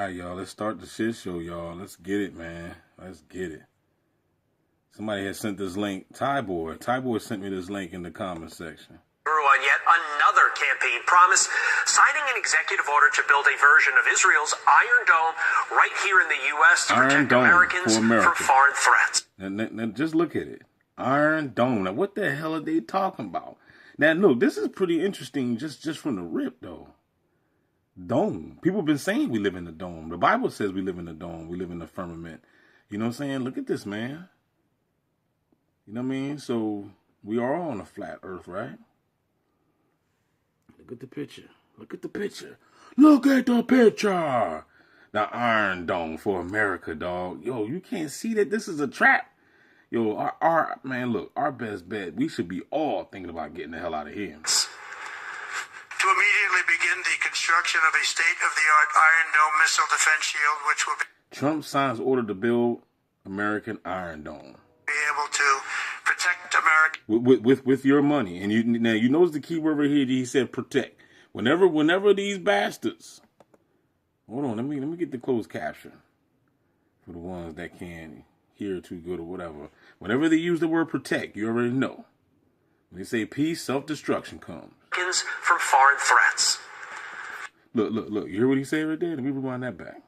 right, y'all. Let's start the shit show, y'all. Let's get it, man. Let's get it. Somebody has sent this link. Ty-Boy sent me this link in the comment section. On yet another campaign promise, signing an executive order to build a version of Israel's Iron Dome right here in the U.S. to protect Americans from foreign threats. Now, just look at it. Iron Dome. Now, what the hell are they talking about? Now, look, this is pretty interesting just from the rip, though. Dome. People have been saying we live in the dome. The Bible says we live in the dome. We live in the firmament. You know what I'm saying? Look at this, man. You know what I mean? So, we are all on a flat earth, right? Look at the picture. Look at the picture. Look at the picture. The Iron Dome for America, dog. Yo, you can't see that this is a trap. Yo, man, look, our best bet, we should be all thinking about getting the hell out of here. To immediately begin the construction of a state-of-the-art Iron Dome missile defense shield, which will be... Trump signs order to build American Iron Dome. Be able to protect America with your money. And you notice the key word right here. He said protect. Whenever these bastards. Hold on, let me get the closed caption for the ones that can't hear too good or whatever. Whenever they use the word protect, you already know. When they say peace, self-destruction comes. From foreign threats. Look. You hear what he said right there? Let me rewind that back.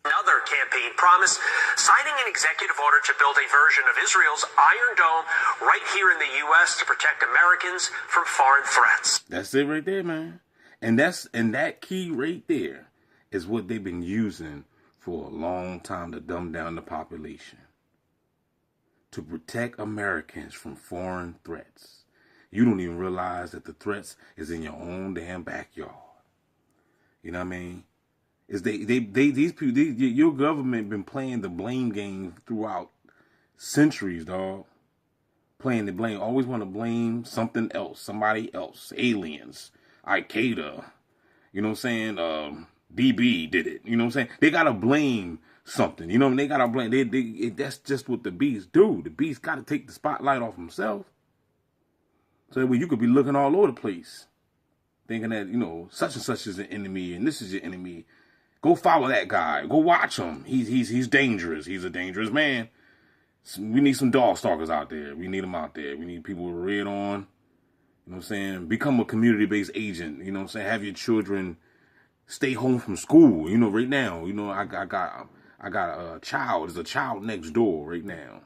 Another campaign promise, signing an executive order to build a version of Israel's Iron Dome right here in the U.S. to protect Americans from foreign threats. That's it right there, man. And that key right there is what they've been using for a long time to dumb down the population. To protect Americans from foreign threats. You don't even realize that the threats is in your own damn backyard. You know what I mean? Is these people, your government been playing the blame game throughout centuries, dog. Playing the blame, always want to blame something else, somebody else, aliens, Al-Qaeda. You know what I'm saying? BB did it. You know what I'm saying? They gotta blame something. You know what I mean? They gotta blame. That's just what the beasts do. The beast gotta take the spotlight off himself. So that way you could be looking all over the place, thinking that, you know, such and such is an enemy and this is your enemy. Go follow that guy. Go watch him. He's dangerous. He's a dangerous man. We need some dog stalkers out there. We need them out there. We need people with red on. You know what I'm saying? Become a community-based agent. You know what I'm saying? Have your children stay home from school. You know, right now, you know, I got a child. There's a child next door right now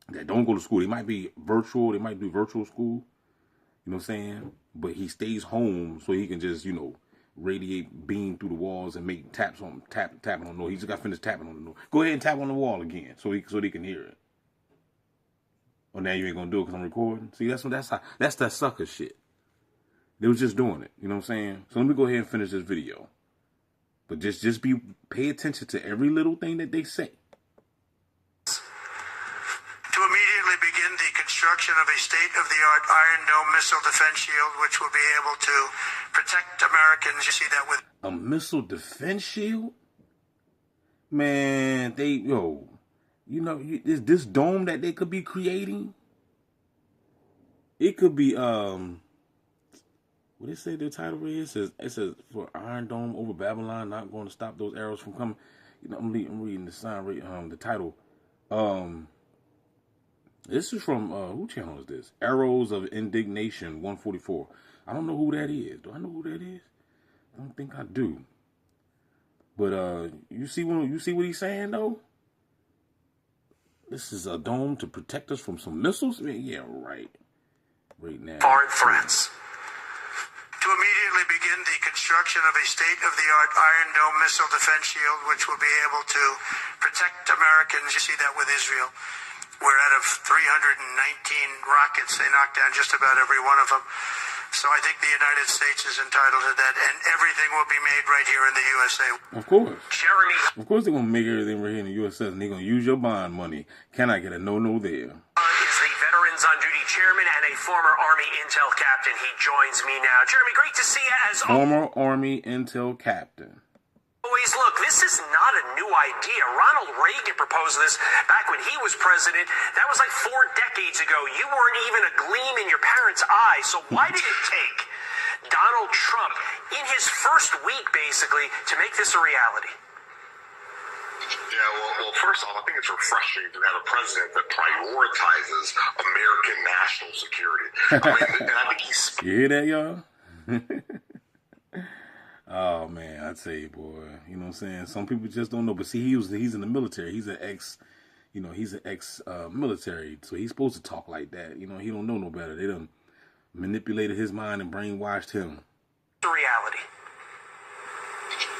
that don't go to school. They might be virtual. They might do virtual school. You know what I'm saying? But he stays home so he can just, you know, radiate beam through the walls and make tapping on the door. He just got finished tapping on the door. Go ahead and tap on the wall again so they can hear it. Oh, now you ain't gonna do it because I'm recording. See, that's that sucker shit. They was just doing it. You know what I'm saying? So let me go ahead and finish this video. But just pay attention to every little thing that they say. To immediately begin the construction of a state-of-the-art Iron Dome missile defense shield, which will be able to protect Americans. You see that with a missile defense shield? Man, this dome that they could be creating, it could be, what they say the title is? It says, for Iron Dome over Babylon, not going to stop those arrows from coming. You know, I'm reading the sign, the title. This is from, who channel is this? Arrows of Indignation 144. I don't know who that is. Do I know who that is? I don't think I do. But you see what he's saying though? This is a dome to protect us from some missiles? Yeah, right. Right now. Foreign threats. To immediately begin the construction of a state-of-the-art Iron Dome missile defense shield, which will be able to protect Americans. You see that with Israel. Where out of 319 rockets, they knocked down just about every one of them. So I think the United States is entitled to that, and everything will be made right here in the USA. Of course. Jeremy. Of course they're going to make everything right here in the USA, and they're going to use your bond money. Can I get a no-no there? Is the Veterans on Duty chairman and a former Army Intel captain. He joins me now. Jeremy, great to see you as former Army Intel captain. Always, look, this is not a new idea. Ronald Reagan proposed this back when he was president. That was like 4 decades ago. You weren't even a gleam in your parents' eye. So why did it take Donald Trump in his first week, basically, to make this a reality? Yeah, well, first off, I think it's refreshing to have a president that prioritizes American national security. And I think he's... You hear that, y'all? Oh, man, I tell you, boy. You know what I'm saying? Some people just don't know. But see, he's in the military. He's an ex-military. So he's supposed to talk like that. You know, he don't know no better. They done manipulated his mind and brainwashed him. The reality.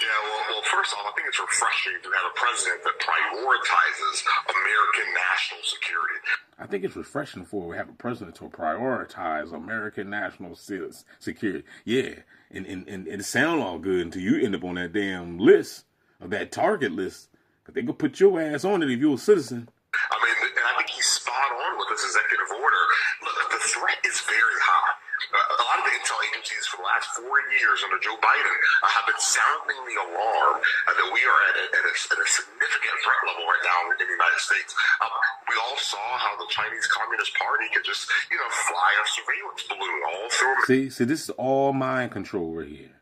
Yeah, well, first off, I think it's refreshing to have a president that prioritizes American national security. I think it's refreshing we have a president to prioritize American national security. Yeah, and it sounds all good until you end up on that damn list, or that target list, because they could put your ass on it if you're a citizen. I mean, and I think he's spot on with this executive order. Look, the threat is very high. A lot of the intel agencies for the last 4 years under Joe Biden have been sounding the alarm that we are at a significant threat level right now in the United States. We all saw how the Chinese Communist Party could just, fly a surveillance balloon all through. See, this is all mind control right here.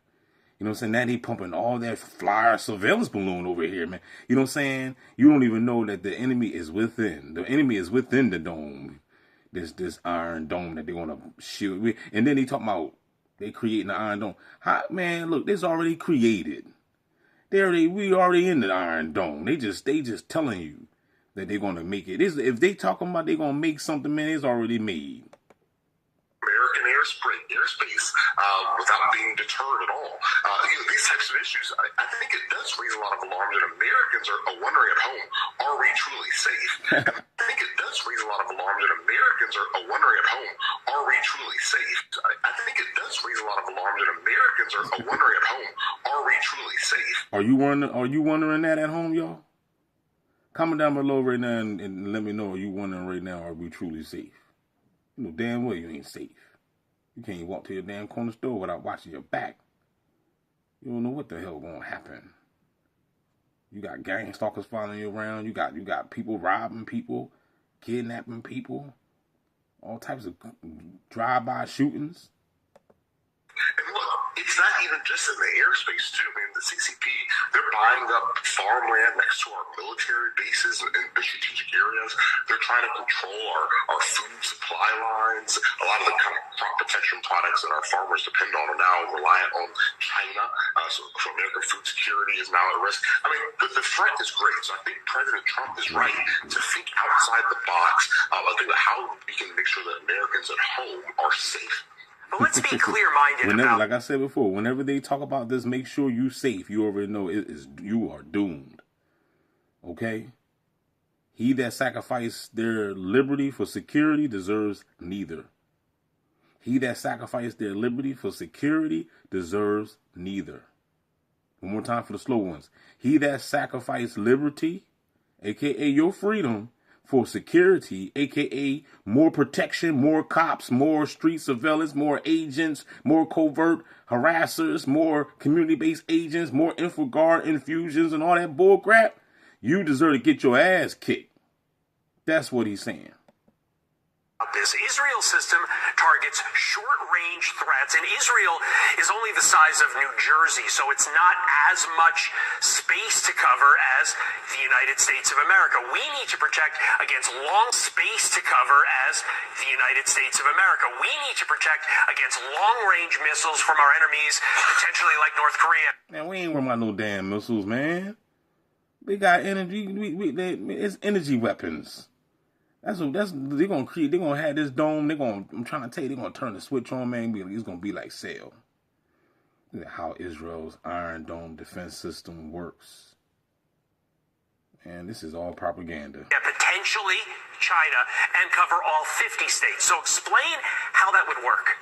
You know what I'm saying? Now he pumping all that flyer surveillance balloon over here, man. You know what I'm saying? You don't even know that the enemy is within. The enemy is within the dome. This Iron Dome that they're going to shoot. And then they talking about they creating the Iron Dome. Man, look, this already created. We already in the Iron Dome. They just telling you that they're going to make it. If they talking about they're going to make something, man, it's already made. American airspace without being deterred at all. These types of issues, I think it does raise a lot of alarms, and Americans are wondering at home, are we truly safe? I think it does raise a lot of alarms, and Americans are wondering at home, are we truly safe? I think it does raise a lot of alarms, and Americans are wondering at home, are we truly safe? Are you wondering that at home, y'all? Comment down below right now and let me know, are you wondering right now, are we truly safe? You know damn well you ain't safe. You can't walk to your damn corner store without watching your back. You don't know what the hell gonna happen. You got gang stalkers following you around. You got people robbing people, kidnapping people, all types of drive-by shootings. And look, it's not even just in the airspace too. I mean, the CCP, they're buying up farmland next to our military bases in the strategic areas. They're trying to control our food supply lines. A lot of the kind of crop protection products that our farmers depend on are now reliant on China. So American food security is now at risk. I mean, the threat is great. So I think President Trump is right to think outside the box. I think about how we can make sure that Americans at home are safe. But let's be clear-minded about... Like I said before, whenever they talk about this, make sure you're safe. You already know you are doomed. Okay? He that sacrificed their liberty for security deserves neither. He that sacrificed their liberty for security deserves neither. One more time for the slow ones. He that sacrificed liberty, a.k.a. your freedom, for security, a.k.a. more protection, more cops, more street surveillance, more agents, more covert harassers, more community-based agents, more InfoGuard infusions, and all that bull crap, you deserve to get your ass kicked. That's what he's saying. This Israel system targets short-range threats, and Israel is only the size of New Jersey, so it's not as much space to cover as the United States of America. We need to protect against long space to cover as the United States of America. We need to protect against long-range missiles from our enemies, potentially like North Korea. Man, we ain't worried about no damn missiles, man. We got energy. It's energy weapons. They're gonna create. They're gonna have this dome. I'm trying to tell you, they're gonna turn the switch on, man. It's gonna be like Sail. Look at how Israel's Iron Dome defense system works. And this is all propaganda. Yeah, potentially China, and cover all 50 states. So explain how that would work.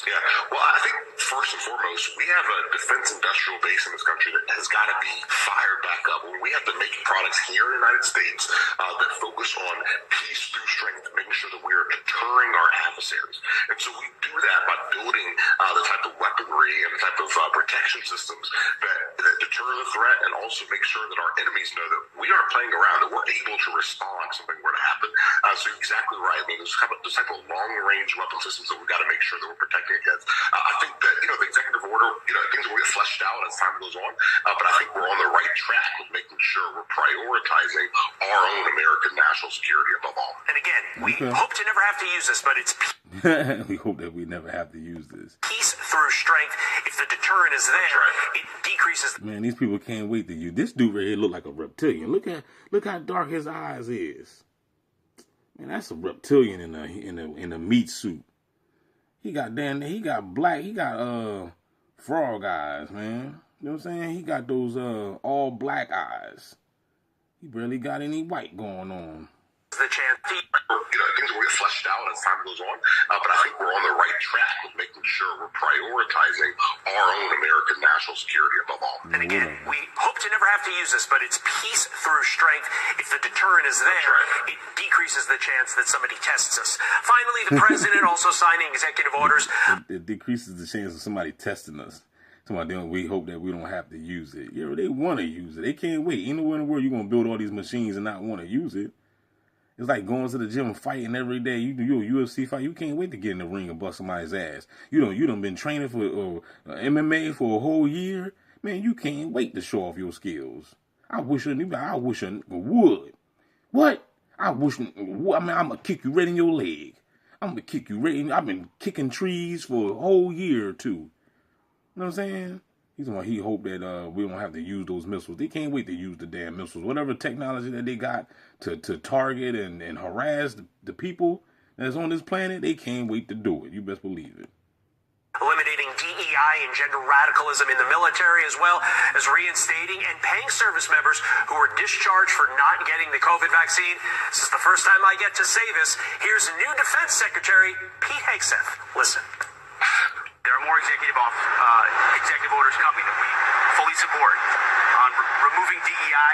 Yeah, well, I think first and foremost, we have a defense industrial base in this country that has got to be fired back up. We have to make products here in the United States that focus on peace through strength, making sure that we are deterring our adversaries. And so we do that by building the type of weaponry and the type of protection systems that deter the threat, and also make sure that our enemies know that we aren't playing around, that we're able to respond if something were to happen. So you're exactly right. I mean, there's type of long-range weapon systems that we've got to make sure that we're protecting against. I think that, the executive order, things will get fleshed out as time goes on, but I think we're on the right track with making sure we're prioritizing our own American national security above all. And again, we hope to never have to use this, but it's we hope that we never have to use this. peace through strength. If the deterrent is there, it decreases. Man, these people can't wait to use this dude right here. Look like a reptilian. Look how dark his eyes is. Man, that's a reptilian in a meat suit. He got black. He got frog eyes, man. You know what I'm saying? He got those all black eyes. He barely got any white going on. The chance. Things will get fleshed out as time goes on, but I think we're on the right track with making sure we're prioritizing our own American national security above all. And again, we hope to never have to use this, but it's peace through strength. If the deterrent is there, it decreases the chance that somebody tests us. Finally, the president also signing executive orders. It decreases the chance of somebody testing us. We hope that we don't have to use it. They want to use it. They can't wait. Anywhere in the world you're going to build all these machines and not want to use it. It's like going to the gym and fighting every day. You do a UFC fight. You can't wait to get in the ring and bust somebody's ass. You done been training for MMA for a whole year. Man, you can't wait to show off your skills. I wish a nigga would. What? I'm going to kick you right in your leg. I'm going to kick you right in. I've been kicking trees for a whole year or two. You know what I'm saying? He hope that we don't have to use those missiles. They can't wait to use the damn missiles. Whatever technology that they got to target and harass the people that's on this planet, they can't wait to do it. You best believe it. Eliminating DEI and gender radicalism in the military, as well as reinstating and paying service members who were discharged for not getting the COVID vaccine. This is the first time I get to say this. Here's new Defense Secretary Pete Hegseth. Listen. There are more executive orders coming that we fully support on removing DEI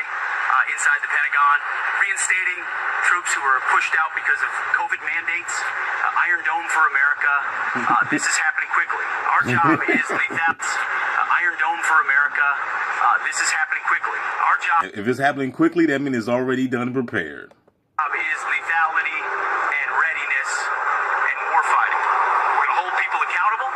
inside the Pentagon, reinstating troops who were pushed out because of COVID mandates, Iron Dome for America. This is happening quickly. Our job is Iron Dome for America. This is happening quickly. Our job. If it's happening quickly, that means it's already done and prepared. Is lethality and readiness and war fighting. We're going to hold people accountable.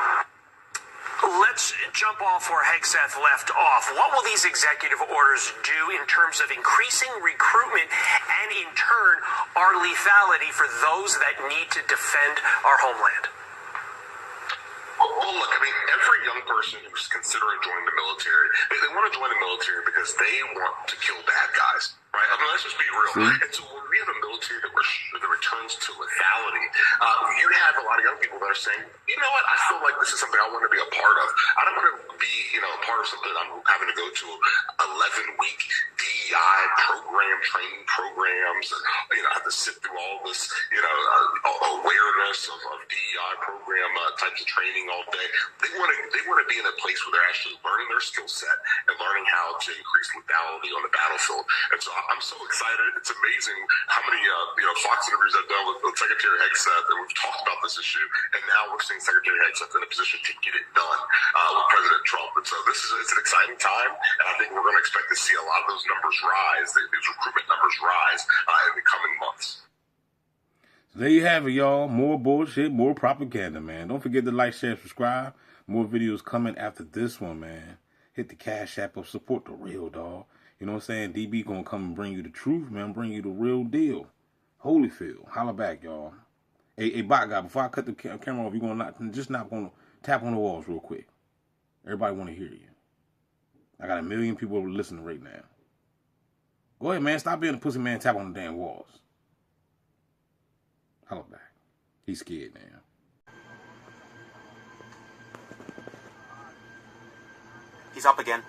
Let's jump off where Hegseth left off. What will these executive orders do in terms of increasing recruitment and, in turn, our lethality for those that need to defend our homeland? Well, look, every young person who's considering joining the military, they want to join the military because they want to kill bad guys. Right? Let's just be real. And so when we have a military that returns to lethality, you have a lot of young people that are saying, you know what, I feel like this is something I want to be a part of. I don't want to be, a part of something I'm having to go to 11-week DEI training programs, and have to sit through all this, awareness of DEI program types of training all day. They want to be in a place where they're actually learning their skill set and learning how to increase lethality on the battlefield. And so I'm so excited. It's amazing how many Fox interviews I've done with Secretary Hegseth, and we've talked about this issue, and now we're seeing Secretary Hegseth in a position to get it done with President Trump. And so it's an exciting time, and I think we're going to expect to see a lot of those numbers rise, these recruitment numbers rise in the coming months. There you have it, y'all. More bullshit, more propaganda, man. Don't forget to like, share, subscribe. More videos coming after this one, man. Hit the Cash App up. Support the real, dog. You know what I'm saying? DB gonna come and bring you the truth, man. Bring you the real deal. Holyfield. Holla back, y'all. Hey, bot guy, before I cut the camera off, you're gonna gonna tap on the walls real quick. Everybody wanna hear you. I got 1 million people listening right now. Go ahead, man. Stop being a pussy man. Tap on the damn walls. Holla back. He's scared now. He's up again.